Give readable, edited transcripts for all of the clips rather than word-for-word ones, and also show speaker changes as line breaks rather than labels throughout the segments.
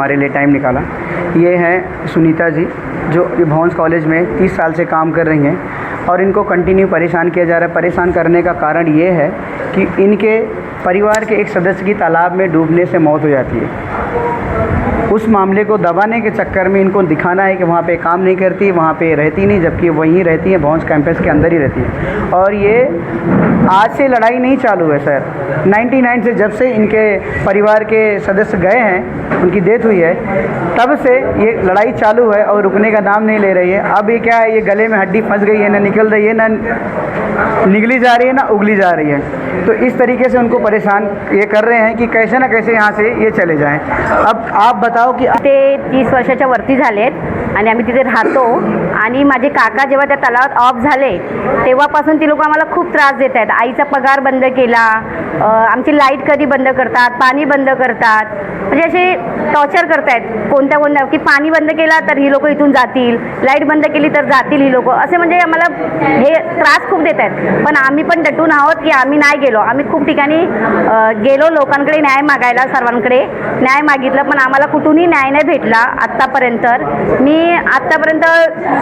हमारे लिए टाइम निकाला। ये हैं सुनीता जी, जो भवंस कॉलेज में 30 साल से काम कर रही हैं और इनको कंटिन्यू परेशान किया जा रहा है। परेशान करने का कारण ये है कि इनके परिवार के एक सदस्य की तालाब में डूबने से मौत हो जाती है। उस मामले को दबाने के चक्कर में इनको दिखाना है कि वहाँ पे काम नहीं करती, वहाँ पे रहती नहीं, जबकि वहीं रहती है, भवंस कैंपस के अंदर ही रहती है। और ये आज से लड़ाई नहीं चालू है सर, 99 से जब से इनके परिवार के सदस्य गए हैं, उनकी डेथ हुई है, तब से ये लड़ाई चालू है और रुकने का नाम नहीं ले रही है। अब ये क्या है, ये गले में हड्डी फंस गई है, ना निकल रही है, ना निगली जा रही है, ना उगली जा रही है। तो इस तरीके से उनको परेशान ये कर रहे हैं कि कैसे ना कैसे यहाँ से ये चले जाएं। अब आप बताओ कि
ते 30 वर्षाच्या वरती झालेत आणि आम्ही तिथे राहतो आणि माझे काका जेव्हा त्या तलावात ऑफ झाले तेव्हापासून ती लोक आम्हाला खूप त्रास देत आहेत। आईचा पगार बंद केला, आमची लाईट कधी बंद करतात, पाणी बंद करतात, म्हणजे असे टॉर्चर करतायत। कोणत्या की पाणी बंद केला तर ही लोक इथून जातील, लाईट बंद केली तर जातील ही लोक, असे म्हणजे आम्हाला हे त्रास खूप देत आहेत। पण आम्ही पण डटून आहोत की आम्ही नाही गेलो। आम्ही खूप ठिकाणी गेलो, लोकांकडे न्याय मागायला, सर्वांकडे न्याय मागितलं, पण आम्हाला कुठूनही न्याय नाही भेटला आत्तापर्यंत।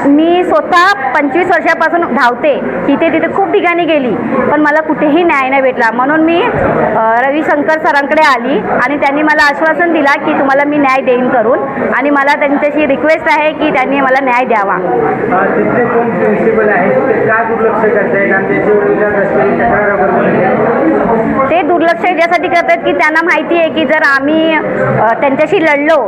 मी स्वतः 25 वर्षापासून धावते, तिथे खूप ठिकाणी गेली, पण मला कुठेही न्याय नाही भेटला। म्हणून मी रविशंकर सरांकडे आली आणि त्यांनी मला आश्वासन दिला की तुम्हाला मी न्याय देईन करून, आणि मला त्यांच्याशी रिक्वेस्ट आहे की त्यांनी मला न्याय द्यावा।
तिथले कोण प्रिन्सिपल आहे ते का दुर्लक्ष करतायत आणि त्याच्या विरोधात असलेली तक्रार वगैरे
ते दुर्लक्ष याच्यासाठी करतात की त्यांना माहिती आहे की जर आम्ही त्यांच्याशी लढलो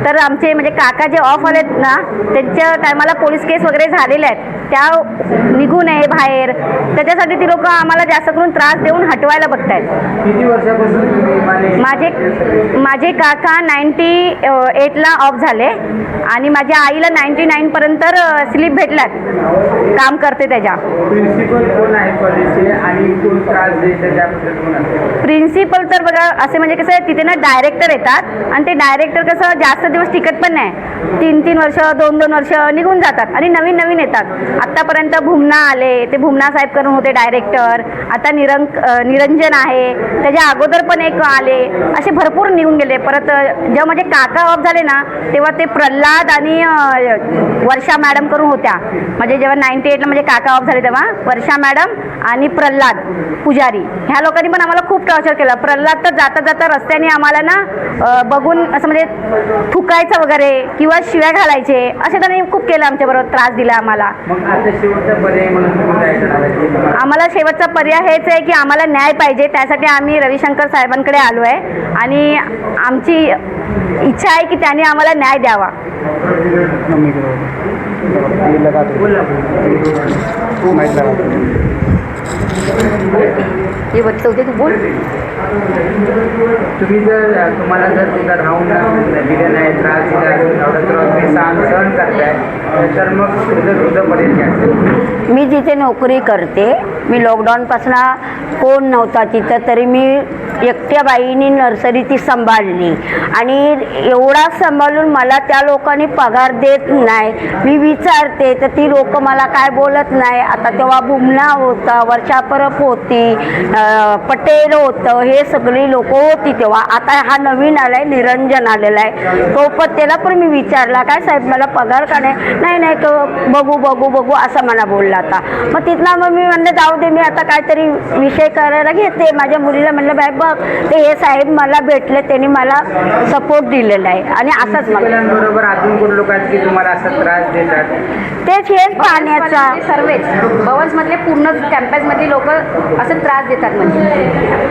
तर आमचे म्हणजे काका जे ऑफ आलेत ना, त्यांच्या टायमाला पोलीस केस वगैरे झालेल्या आहेत, त्या निघू नये बाहेर, त्याच्यासाठी ती लोक आम्हाला जास्त करून त्रास देऊन हटवायला बघतायत।
किती वर्षापासून
माझे काका 98ला ऑफ झाले आणि माझ्या आईला 99 पर्यंत स्लिप भेटलात, काम करते त्याच्या।
प्रिन्सिपल कोण आहे कॉलेजचे आणि कोण त्रास देते त्याबद्दल कोण आहे?
प्रिन्सिपल तर बघा असे म्हणजे कसं आहे, तिथे ना डायरेक्टर येतात आणि ते डायरेक्टर कसं जास्त दिवस टिकत पण नाही, 3-3 वर्ष 2-2 वर्ष निघून जातात आणि नवीन येतात। आत्तापर्यंत भुमना आले, ते भुमना साहेब करून होते डायरेक्टर, आता निरंजन आहे, त्याच्या अगोदर पण एक आले, असे भरपूर निघून गेले। परत जेव्हा माझे काका ऑफ झाले ना तेव्हा ते प्रल्हाद आणि वर्षा मॅडम करून होत्या। म्हणजे जेव्हा 98ला म्हणजे काका ऑफ झाले तेव्हा वर्षा मॅडम आणि प्रल्हाद पुजारी ह्या लोकांनी पण आम्हाला खूप टॉर्चर केलं। प्रल्हाद तर जाता रस्त्याने आम्हाला ना बघून असं म्हणजे थुकायचं वगैरे किंवा शिव्या घालायचे, असे त्यांनी खूप केलं, आमच्याबरोबर त्रास दिला आम्हाला।
मग आता शेवटचा पर्याय म्हणून तुम्ही काय करणार आहे?
आम्हाला शेवटचा पर्याय हेच आहे की आम्हाला न्याय पाहिजे, त्यासाठी आम्ही रविशंकर साहेबांकडे आलो आहे आणि आमची इच्छा आहे की त्यांनी आम्हाला न्याय द्यावा। हे बच्चे होते तू बोल।
तुम्हाला जर तिथं राहून दिलं नाही, त्रास दिला, एवढा त्रास सहन करताय, तर मग तुझं पर्याय काय?
मी जिथे नोकरी करते, मी लॉकडाऊनपासून कोण नव्हता तिथं, तरी मी एकट्या बाईनी नर्सरी ती सांभाळली आणि एवढा सांभाळून मला त्या लोकांनी पगार देत नाही। मी विचारते तर ती लोक मला काय बोलत नाही। आता तेव्हा भुमना होता, वर्षा परब होती, पटेल होतं, हे सगळी लोक होती तेव्हा। आता हा नवीन आलाय, निरंजन आलेला आहे, तो पण त्याला पण मी विचारला काय साहेब मला पगार का नाही तो बघू असं मला बोलला आता। मग तिथनं मग मी म्हणलं जाऊ दे, मी आता काहीतरी विषय करायला घेते। माझ्या मुलीला म्हणलं बाय बघ ते हे साहेब मला भेटले, त्यांनी मला सपोर्ट दिलेला आहे आणि असंच मला
बरोबर अजून कोण लोक आहेत की तुम्हाला असा त्रास देतात?
हेच पाण्याचा सर्वेच भवन्स मधले पूर्ण कॅम्पस मधली लोक असं त्रास देतात म्हणजे।